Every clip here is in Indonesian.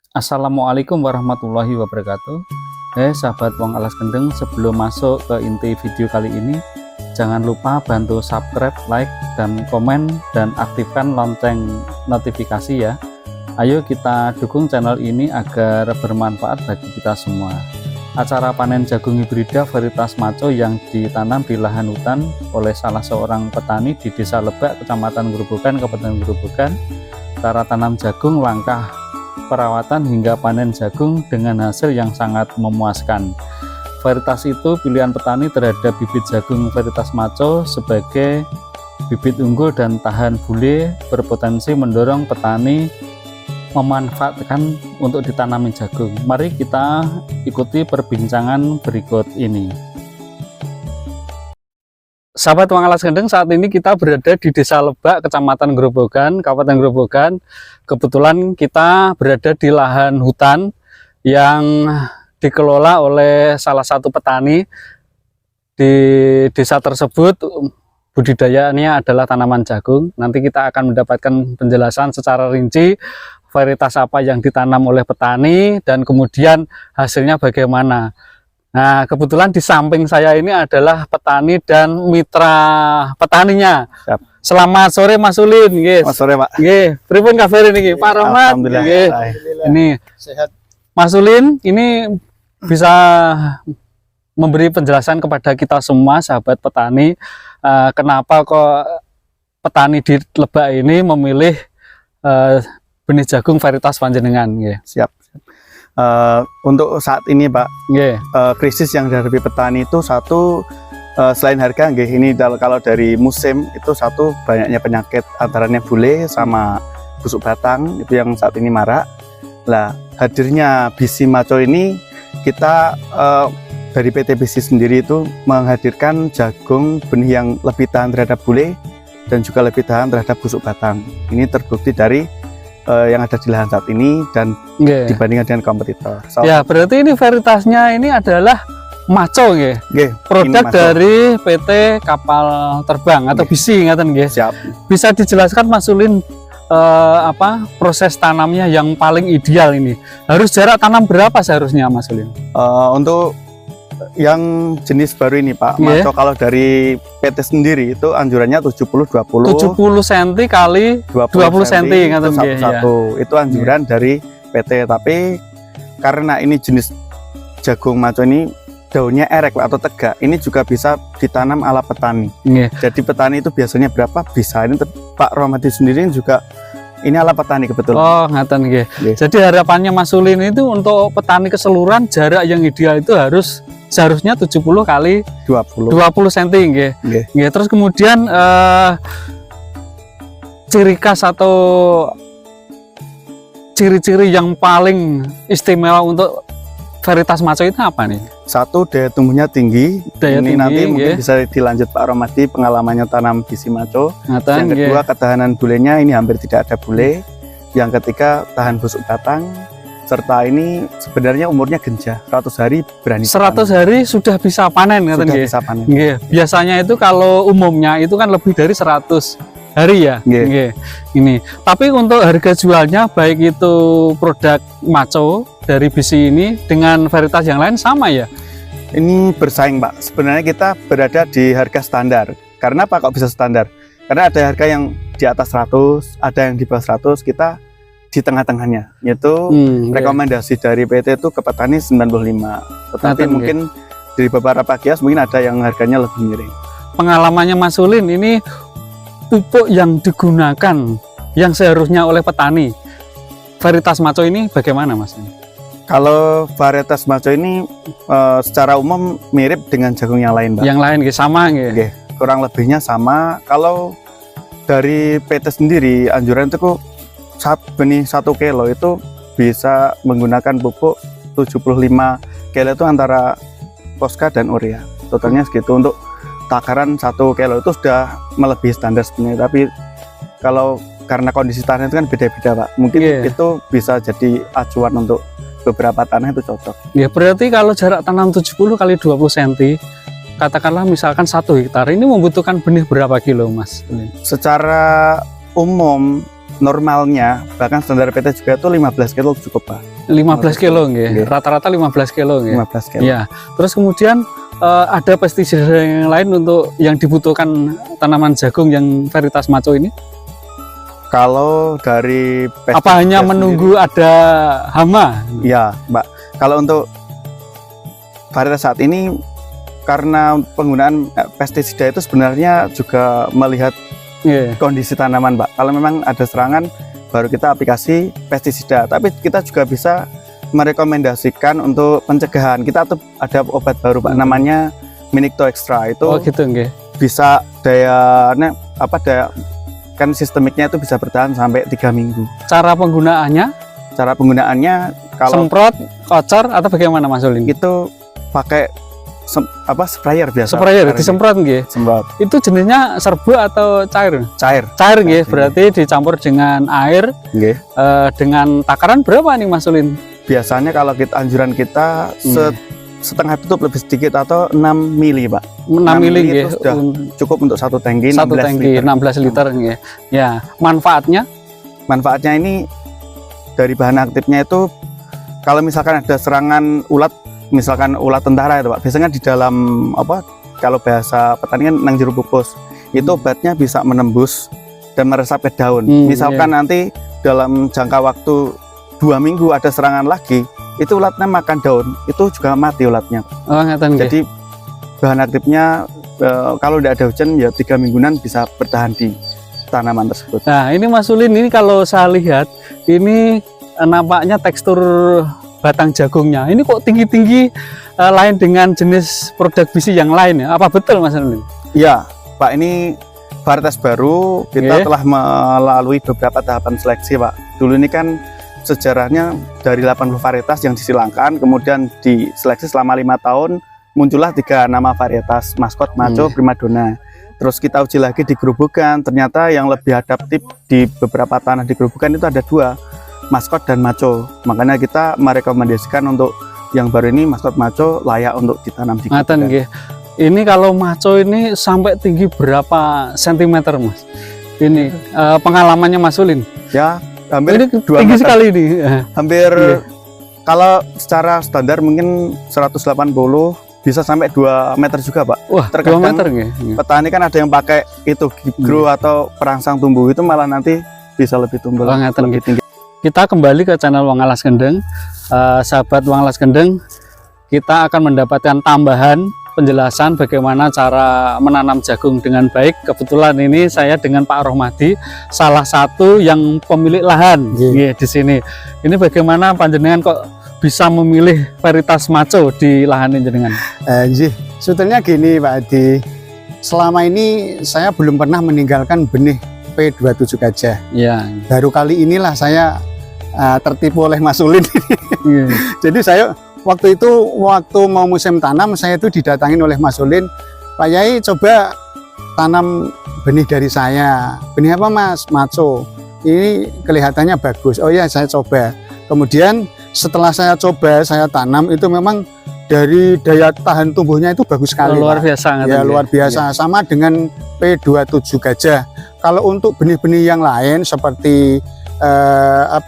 Assalamualaikum warahmatullahi wabarakatuh. Sahabat Wong Alas Kendeng, sebelum masuk ke inti video kali ini, jangan lupa bantu subscribe, like, dan komen, dan aktifkan lonceng notifikasi ya. Ayo kita dukung channel ini agar bermanfaat bagi kita semua. Acara panen jagung hibrida varietas Maco yang ditanam di lahan hutan oleh salah seorang petani di Desa Lebak, Kecamatan Grobogan, Kabupaten Grobogan. Cara tanam jagung, langkah perawatan hingga panen jagung dengan hasil yang sangat memuaskan. Varietas itu pilihan petani terhadap bibit jagung varietas Maco sebagai bibit unggul dan tahan bule, berpotensi mendorong petani memanfaatkan untuk ditanami jagung. Mari kita ikuti perbincangan berikut ini. Sahabat Wong Alas Kendeng, saat ini kita berada di Desa Lebak, Kecamatan Grobogan, Kabupaten Grobogan. Kebetulan kita berada di lahan hutan yang dikelola oleh salah satu petani di desa tersebut. Budidayanya adalah tanaman jagung. Nanti kita akan mendapatkan penjelasan secara rinci varietas apa yang ditanam oleh petani dan kemudian hasilnya bagaimana. Nah, kebetulan di samping saya ini adalah petani dan mitra petaninya. Siap. Selamat sore Mas Ulin, guys. Selamat sore, Pak. Nggih, pripun kabar niki, Pak Rahmat? Alhamdulillah. Ini Sehat. Mas Ulin ini bisa memberi penjelasan kepada kita semua sahabat petani, kenapa kok petani di Lebak ini memilih benih jagung varietas panjenengan, nggih. Siap. Untuk saat ini, Pak, Nggih. Krisis yang dihadapi petani itu satu, selain harga, nggih, ini kalau dari musim itu satu, banyaknya penyakit antaranya bule sama busuk batang itu yang saat ini marak. Lah, hadirnya bisi Maco ini kita dari PT Bisi sendiri itu menghadirkan jagung benih yang lebih tahan terhadap bule dan juga lebih tahan terhadap busuk batang. Ini terbukti dari yang ada di lahan saat ini dan dibandingkan dengan kompetitor. Ya, berarti ini varietasnya ini adalah Maco, nggih. Produk dari PT Kapal Terbang atau Bisi, ngaten nggih. Siap. Bisa dijelaskan Mas Ulin proses tanamnya yang paling ideal ini? Harus jarak tanam berapa seharusnya Mas Ulin? Untuk yang jenis baru ini, Pak, Maco kalau dari PT sendiri itu anjurannya 70-20 cm kali 20 cm itu satu. Itu anjuran dari PT, tapi karena ini jenis jagung Maco ini daunnya erek, Pak, atau tegak, ini juga bisa ditanam ala petani. Jadi petani itu biasanya berapa bisa, ini Pak Romadi sendiri juga ini ala petani kebetulan. Oh, ngaten nggih. Jadi harapannya Mas Ulin itu untuk petani keseluruhan jarak yang ideal itu seharusnya 70 kali 20 cm, nggih. Terus kemudian ciri khas atau ciri-ciri yang paling istimewa untuk varietas Maco itu apa nih? Satu, daya tumbuhnya tinggi. Nanti mungkin bisa dilanjut Pak Romadi pengalamannya tanam bisi Maco. Yang kedua, ketahanan bulenya ini hampir tidak ada bule. Yang ketiga, tahan busuk batang. Serta ini sebenarnya umurnya genjah, 100 hari berani 100 panen. Hari sudah bisa panen, sudah bisa panen. Biasanya itu kalau umumnya itu kan lebih dari 100 hari ya. Ini. Tapi untuk harga jualnya baik itu produk Maco dari Bisi ini dengan varietas yang lain sama ya? Ini bersaing, Pak. Sebenarnya kita berada di harga standar. Karena apa kok bisa standar? Karena ada harga yang di atas 100, ada yang di bawah 100, kita di tengah-tengahnya, yaitu rekomendasi dari PT itu ke petani 95. Tetapi mungkin dari beberapa kios mungkin ada yang harganya lebih miring. Pengalamannya Mas Ulin, ini pupuk yang digunakan yang seharusnya oleh petani varietas Maco ini bagaimana, Mas? Kalau varietas Maco ini secara umum mirip dengan jagung yang lain, Pak. Yang lain sama, kurang lebihnya sama. Kalau dari PT sendiri anjuran itu kok benih 1 kilo itu bisa menggunakan pupuk 75 kilo itu antara Posca dan urea. Totalnya segitu. Untuk takaran 1 kilo itu sudah melebihi standar sebenarnya. Tapi kalau karena kondisi tanah itu kan beda-beda, Pak. Mungkin itu bisa jadi acuan untuk beberapa tanah itu cocok. Ya, berarti kalau jarak tanam 70 kali 20 cm, katakanlah misalkan 1 hektar, ini membutuhkan benih berapa kilo, Mas? Secara umum normalnya bahkan standar PT juga itu 15 kilo cukup, Pak. 15 kilo nggih. Rata-rata 15 kilo nggih. 15 kilo. Ya. Terus kemudian ada pestisida yang lain untuk yang dibutuhkan tanaman jagung yang varietas maco ini? Kalau dari Apa hanya menunggu ada hama? Ya, Mbak. Kalau untuk varietas saat ini, karena penggunaan pestisida itu sebenarnya juga melihat kondisi tanaman, Mbak. Kalau memang ada serangan, baru kita aplikasi pestisida. Tapi kita juga bisa merekomendasikan untuk pencegahan. Kita tuh ada obat baru, Pak, namanya Minicto Extra. Itu gitu nggih. bisa kan sistemiknya itu bisa bertahan sampai 3 minggu. Cara penggunaannya? Cara penggunaannya kalau semprot, kocor atau bagaimana Mas Ulin? itu pakai sprayer biasa. Sprayer disemprot nggih. Semprot. Itu jenisnya serbu atau cair? Cair. Cair nggih, berarti dicampur dengan air. Nggih. Dengan takaran berapa nih Mas Ulin? Biasanya kalau anjuran kita setengah tutup lebih sedikit atau 6 mili, Pak. 6 mili nggih. Sudah cukup untuk satu tangki. 16 liter nggih. Ya, manfaatnya ini dari bahan aktifnya itu, kalau misalkan ada serangan ulat, misalkan ulat tentara itu, Pak, biasanya di dalam kalau bahasa petani kan nang jero pupus, itu obatnya bisa menembus dan meresap ke daun. Misalkan nanti dalam jangka waktu 2 minggu ada serangan lagi, itu ulatnya makan daun, itu juga mati ulatnya. Jadi bahan aktifnya kalau tidak ada hujan ya 3 mingguan bisa bertahan di tanaman tersebut. Nah ini Mas Ulin, ini kalau saya lihat ini nampaknya tekstur batang jagungnya ini kok tinggi-tinggi lain dengan jenis produk biji yang lain ya. Apa betul Mas Ulin? Iya Pak, ini varietas baru, kita telah melalui beberapa tahapan seleksi, Pak. Dulu ini kan sejarahnya dari 80 varietas yang disilangkan, kemudian diseleksi selama 5 tahun, muncullah 3 nama varietas, maskot, maco, primadona. Terus kita uji lagi di Gerobogan, ternyata yang lebih adaptif di beberapa tanah di Gerobogan itu ada 2, maskot dan maco. Makanya kita merekomendasikan untuk yang baru ini, maskot maco, layak untuk ditanam di Gerobogan. Ini kalau maco ini sampai tinggi berapa sentimeter Mas? Ini pengalamannya Mas Ulin? Ya, hampir ini tinggi meter sekali ini. Hampir kalau secara standar mungkin 180, bisa sampai 2 meter juga, Pak. Wah, terkadang 2 meter nggih. Petani kan ada yang pakai itu grow atau perangsang tumbuh, itu malah nanti bisa lebih tumbuh lebih tinggi. Kita kembali ke channel Wong Alas Kendeng. Sahabat Wong Alas Kendeng, kita akan mendapatkan tambahan penjelasan bagaimana cara menanam jagung dengan baik. Kebetulan ini saya dengan Pak Rohmadi, salah satu yang pemilik lahan di sini. Ini bagaimana panjenengan kok bisa memilih varietas maco di lahan jenengan? Sebetulnya gini Pak Adi, selama ini saya belum pernah meninggalkan benih P27 gajah. Ya. Baru kali inilah saya tertipu oleh Mas Ulin. Jadi saya waktu mau musim tanam, saya itu didatangin oleh Mas Ulin, Pak Yai coba tanam benih dari saya. Benih apa Mas? Maco. Ini kelihatannya bagus. Oh ya, saya coba. Kemudian setelah saya coba, saya tanam, itu memang dari daya tahan tumbuhnya itu bagus sekali. Luar biasa. Ya, luar biasa. Sama dengan P27 gajah. Kalau untuk benih-benih yang lain seperti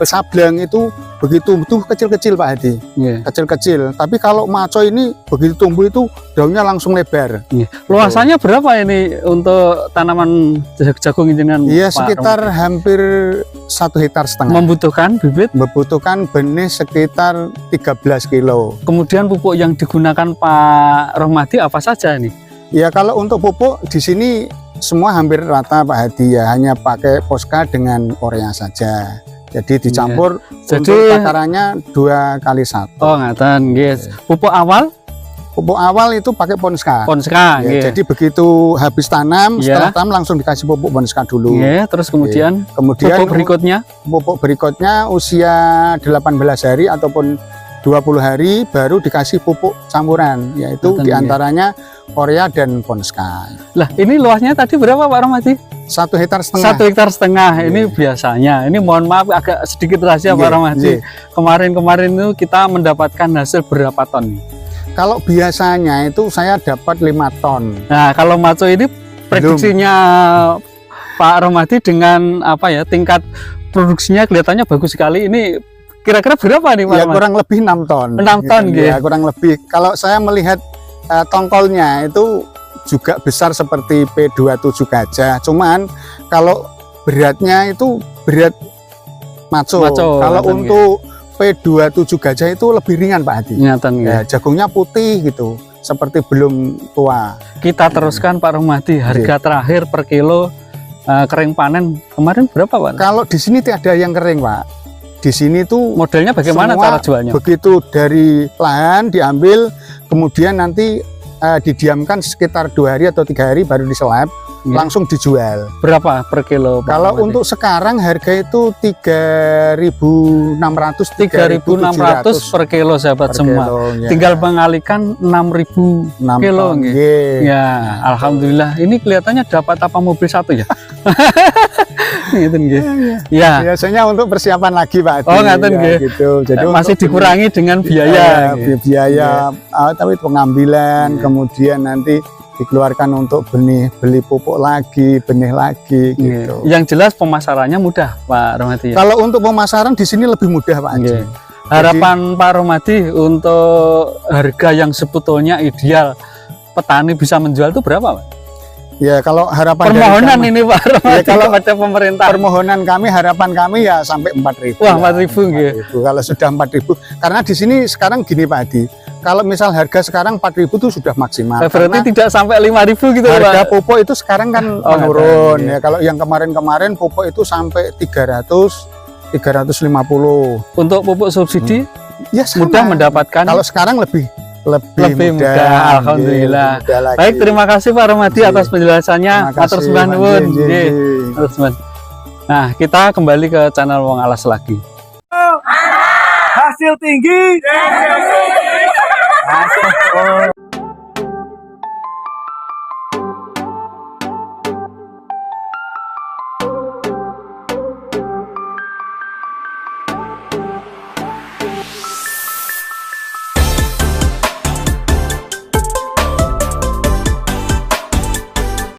sableng itu begitu kecil-kecil Pak Hadi, kecil-kecil. Tapi kalau maco ini begitu tumbuh itu daunnya langsung lebar. Luasannya berapa ini untuk tanaman jagung jenengan? Iya, sekitar hampir 1,5 hektar. Membutuhkan bibit? Membutuhkan benih sekitar 13 kilo. Kemudian pupuk yang digunakan Pak Rohmadi apa saja ini? Ya, kalau untuk pupuk di sini semua hampir rata Pak Hadi, ya hanya pakai Posca dengan urea saja. Jadi dicampur, untuk takarannya 2x1. Oh ngaten, guys. Pupuk awal? Pupuk awal itu pakai Ponska. Ponska, jadi begitu habis tanam, setelah tanam langsung dikasih pupuk Ponska dulu. Terus kemudian pupuk berikutnya usia 18 hari ataupun 20 hari baru dikasih pupuk campuran, yaitu diantaranya urea dan Ponska. Lah ini luasnya tadi berapa Pak Rohmadi? 1,5 hektar. 1,5 hektar. Ini biasanya, ini mohon maaf agak sedikit rahasia Pak Rohmadi. Kemarin itu kita mendapatkan hasil berapa ton? Kalau biasanya itu saya dapat 5 ton. Nah kalau maco ini prediksinya Pak Rohmadi dengan tingkat produksinya kelihatannya bagus sekali. Ini kira-kira berapa nih Pak Ya Rahmadi? kurang lebih 6 ton. 6 ton Gitu, gitu. ya, kurang lebih. Kalau saya melihat tongkolnya itu juga besar seperti P27 gajah. Cuman kalau beratnya itu berat maco. Kalau ngaten untuk P27 gajah itu lebih ringan Pak Hadi. Nyatan Ya, jagungnya putih gitu, seperti belum tua. Kita teruskan Pak Rahmadi, harga terakhir per kilo kering panen kemarin berapa Pak? Kalau di sini tidak ada yang kering Pak. Di sini tuh Modelnya bagaimana semua cara jualnya? begitu dari lahan diambil, kemudian nanti didiamkan sekitar 2 hari atau 3 hari baru diseleb, Iya. langsung dijual. Berapa per kilo Pak Kalau Rahmadi? untuk sekarang harga itu 3.600 3.600 per kilo sahabat semua. Tinggal mengalihkan 6.000 kilo, nggih. Ya, alhamdulillah. Ini kelihatannya dapat apa mobil satu ya? Gitu nggih. Ya, Biasanya untuk persiapan lagi Pak Hadi. Oh, ngaten nggih. Gitu. Jadi masih untuk dikurangi dengan biaya. nggih. biaya tapi pengambilan, kemudian nanti dikeluarkan untuk beli pupuk lagi, benih lagi Nggih. gitu. Yang jelas pemasarannya mudah Pak Rahmadi. Kalau untuk pemasaran di sini lebih mudah Pak Haji. Nggih. Harapan Pak Rahmadi untuk harga yang sebetulnya ideal petani bisa menjual itu berapa Pak? Ya kalau harapan Permohonan dari kami, ini Pak Rahmadi Ya, kalau kepada pemerintah. permohonan kami, harapan kami ya sampai 4.000. Wah, lah. 4.000 nggih. 4.000. Kalau sudah 4.000, karena di sini sekarang gini Pak Hadi, kalau misal harga sekarang 4.000 itu sudah maksimal. Berarti Karena tidak sampai 5.000 gitu harga Pak. pupuk itu sekarang kan Oh, menurun nggak tahu, ya. Kalau yang kemarin-kemarin pupuk itu sampai 350. Untuk pupuk subsidi Ya sama. mudah mendapatkan. Kalau sekarang lebih Lebih mudah, alhamdulillah. Lebih mudah lagi. Baik, terima kasih Pak Rahmadi atas penjelasannya. Terima kasih, Matur sembah Mas. nuwun. Nggih, Nggih, nggih. matur sembah. Nah, kita kembali ke channel Wong Alas lagi. Hasil tinggi.